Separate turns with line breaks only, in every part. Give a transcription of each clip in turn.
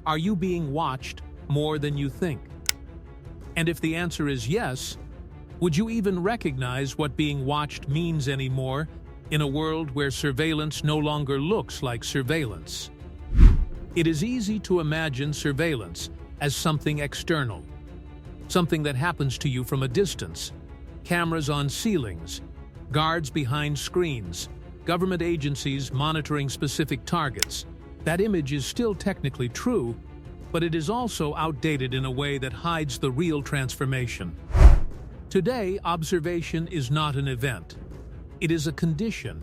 Are you being watched more than you think? And if the answer is yes, would you even recognize what being watched means anymore in a world where surveillance no longer looks like surveillance? It is easy to imagine surveillance as something external, something that happens to you from a distance. Cameras on ceilings, guards behind screens, government agencies monitoring specific targets. That image is still technically true, but it is also outdated in a way that hides the real transformation. Today, observation is not an event. It is a condition.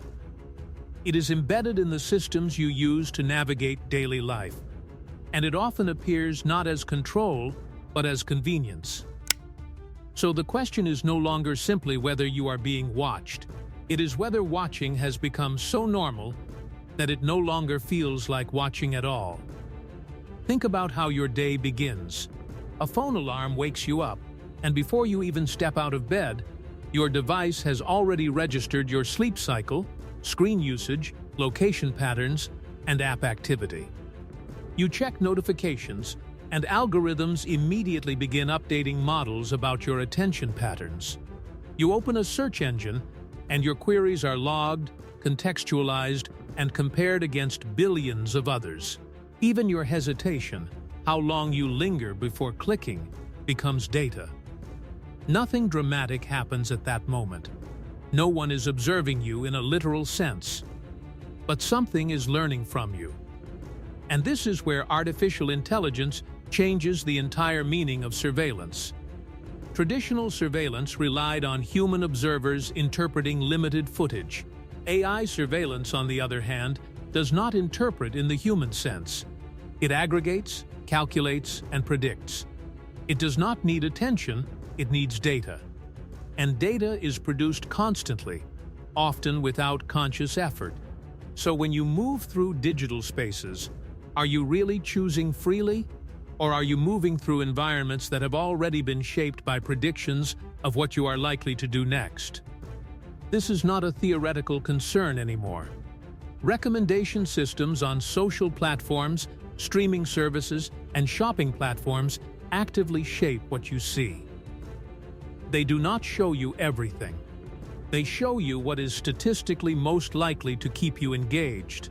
It is embedded in the systems you use to navigate daily life, and it often appears not as control, but as convenience. So the question is no longer simply whether you are being watched. It is whether watching has become so normal that it no longer feels like watching at all. Think about how your day begins. A phone alarm wakes you up, and before you even step out of bed, your device has already registered your sleep cycle, screen usage, location patterns, and app activity. You check notifications, and algorithms immediately begin updating models about your attention patterns. You open a search engine, and your queries are logged, contextualized, and compared against billions of others. Even your hesitation, how long you linger before clicking, becomes data. Nothing dramatic happens at that moment. No one is observing you in a literal sense. But something is learning from you. And this is where artificial intelligence changes the entire meaning of surveillance. Traditional surveillance relied on human observers interpreting limited footage. AI surveillance, on the other hand, does not interpret in the human sense. It aggregates, calculates, and predicts. It does not need attention, it needs data. And data is produced constantly, often without conscious effort. So when you move through digital spaces, are you really choosing freely? Or are you moving through environments that have already been shaped by predictions of what you are likely to do next? This is not a theoretical concern anymore. Recommendation systems on social platforms, streaming services, and shopping platforms actively shape what you see. They do not show you everything. They show you what is statistically most likely to keep you engaged.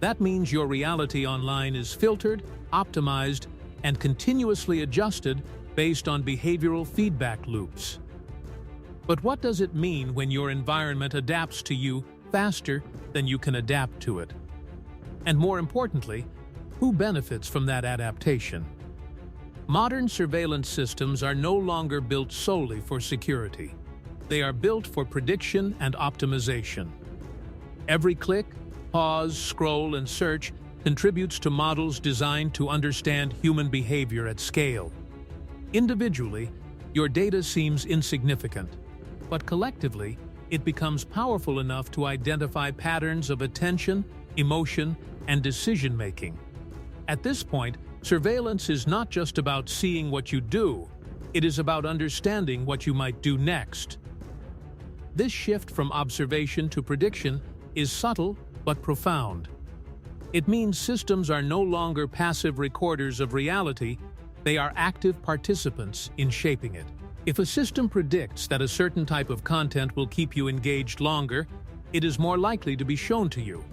That means your reality online is filtered, optimized, and continuously adjusted based on behavioral feedback loops. But what does it mean when your environment adapts to you faster than you can adapt to it? And more importantly, who benefits from that adaptation? Modern surveillance systems are no longer built solely for security. They are built for prediction and optimization. Every click, pause, scroll, and search contributes to models designed to understand human behavior at scale. Individually, your data seems insignificant, but collectively, it becomes powerful enough to identify patterns of attention, emotion, and decision-making. At this point, surveillance is not just about seeing what you do, it is about understanding what you might do next. This shift from observation to prediction is subtle but profound. It means systems are no longer passive recorders of reality, they are active participants in shaping it. If a system predicts that a certain type of content will keep you engaged longer, it is more likely to be shown to you.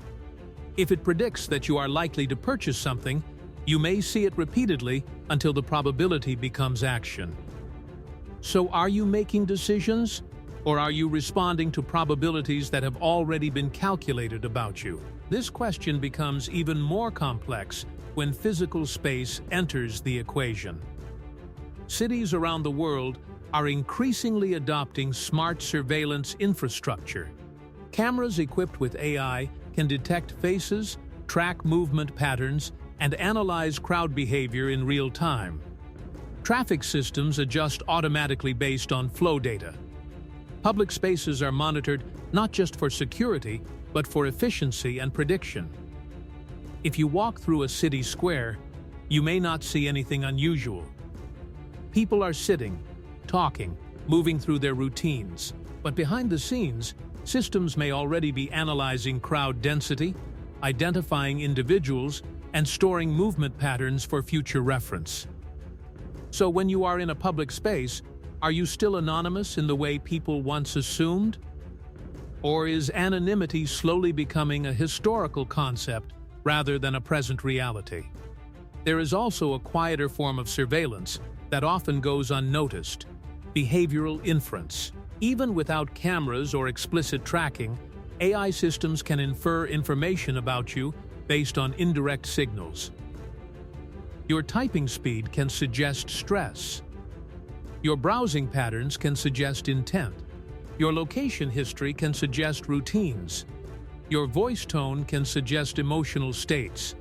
If it predicts that you are likely to purchase something, you may see it repeatedly until the probability becomes action. So are you making decisions, or are you responding to probabilities that have already been calculated about you? This question becomes even more complex when physical space enters the equation. Cities around the world are increasingly adopting smart surveillance infrastructure. Cameras equipped with AI can detect faces, track movement patterns, and analyze crowd behavior in real time. Traffic systems adjust automatically based on flow data. Public spaces are monitored not just for security, but for efficiency and prediction. If you walk through a city square, you may not see anything unusual. People are sitting, talking, moving through their routines, but behind the scenes, systems may already be analyzing crowd density, identifying individuals, and storing movement patterns for future reference. So when you are in a public space, are you still anonymous in the way people once assumed? Or is anonymity slowly becoming a historical concept rather than a present reality? There is also a quieter form of surveillance that often goes unnoticed: behavioral inference. Even without cameras or explicit tracking, AI systems can infer information about you based on indirect signals. Your typing speed can suggest stress. Your browsing patterns can suggest intent. Your location history can suggest routines. Your voice tone can suggest emotional states.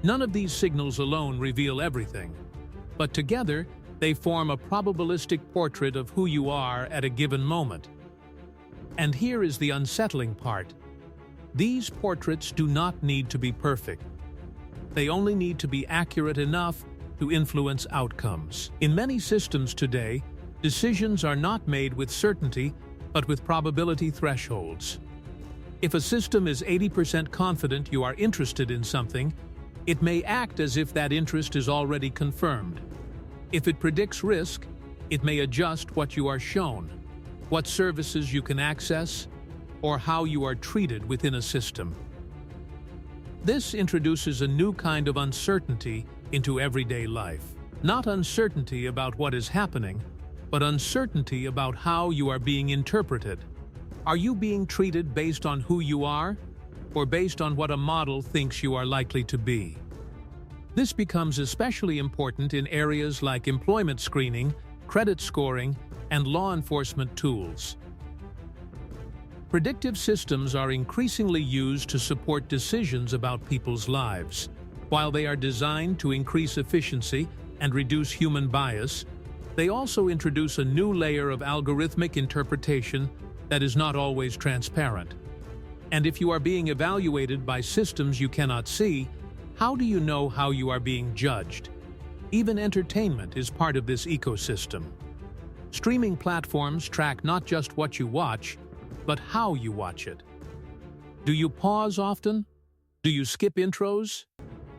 None of these signals alone reveal everything, but together they form a probabilistic portrait of who you are at a given moment. And here is the unsettling part. These portraits do not need to be perfect. They only need to be accurate enough to influence outcomes. In many systems today, decisions are not made with certainty, but with probability thresholds. If a system is 80% confident you are interested in something, it may act as if that interest is already confirmed. If it predicts risk, it may adjust what you are shown, what services you can access, or how you are treated within a system. This introduces a new kind of uncertainty into everyday life. Not uncertainty about what is happening, but uncertainty about how you are being interpreted. Are you being treated based on who you are, or based on what a model thinks you are likely to be? This becomes especially important in areas like employment screening, credit scoring, and law enforcement tools. Predictive systems are increasingly used to support decisions about people's lives. While they are designed to increase efficiency and reduce human bias, they also introduce a new layer of algorithmic interpretation that is not always transparent. And if you are being evaluated by systems you cannot see, how do you know how you are being judged? Even entertainment is part of this ecosystem. Streaming platforms track not just what you watch, but how you watch it. Do you pause often? Do you skip intros?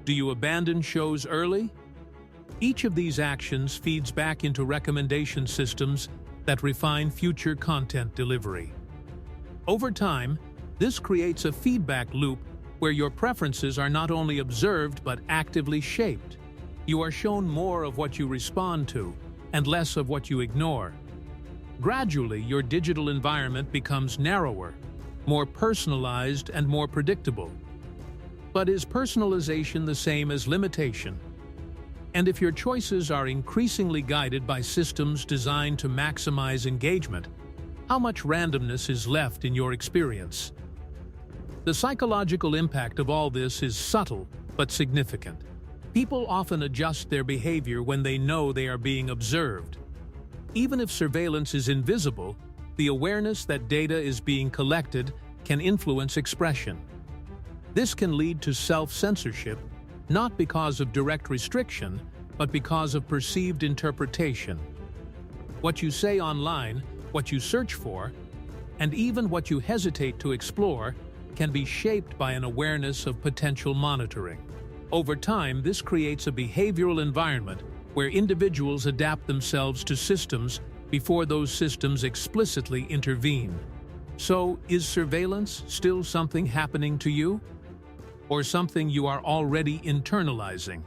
Do you abandon shows early? Each of these actions feeds back into recommendation systems that refine future content delivery. Over time, this creates a feedback loop where your preferences are not only observed but actively shaped. You are shown more of what you respond to and less of what you ignore. Gradually, your digital environment becomes narrower, more personalized, and more predictable. But is personalization the same as limitation? And if your choices are increasingly guided by systems designed to maximize engagement, how much randomness is left in your experience? The psychological impact of all this is subtle but significant. People often adjust their behavior when they know they are being observed. Even if surveillance is invisible, the awareness that data is being collected can influence expression. This can lead to self-censorship, not because of direct restriction, but because of perceived interpretation. What you say online, what you search for, and even what you hesitate to explore can be shaped by an awareness of potential monitoring. Over time, this creates a behavioral environment where individuals adapt themselves to systems before those systems explicitly intervene. So, is surveillance still something happening to you? Or something you are already internalizing?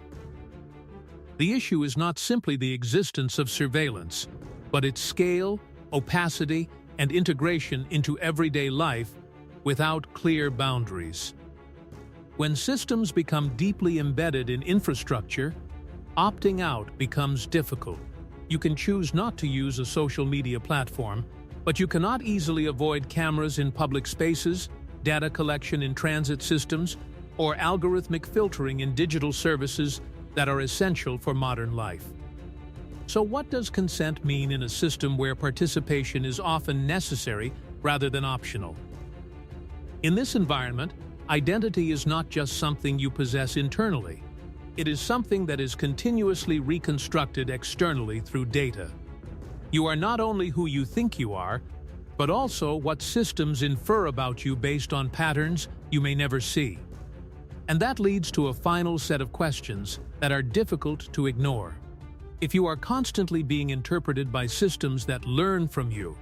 The issue is not simply the existence of surveillance, but its scale, opacity, and integration into everyday life without clear boundaries. When systems become deeply embedded in infrastructure, opting out becomes difficult. You can choose not to use a social media platform, but you cannot easily avoid cameras in public spaces, data collection in transit systems, or algorithmic filtering in digital services that are essential for modern life. So what does consent mean in a system where participation is often necessary rather than optional? In this environment, identity is not just something you possess internally. It is something that is continuously reconstructed externally through data. You are not only who you think you are, but also what systems infer about you based on patterns you may never see. And that leads to a final set of questions that are difficult to ignore. If you are constantly being interpreted by systems that learn from you,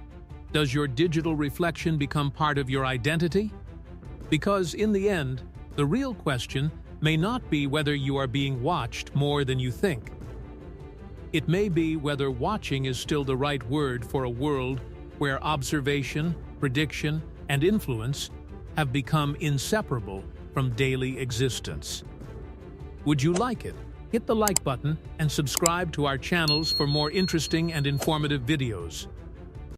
does your digital reflection become part of your identity? Because in the end, the real question may not be whether you are being watched more than you think. It may be whether watching is still the right word for a world where observation, prediction, and influence have become inseparable from daily existence. Would you like it? Hit the like button and subscribe to our channels for more interesting and informative videos.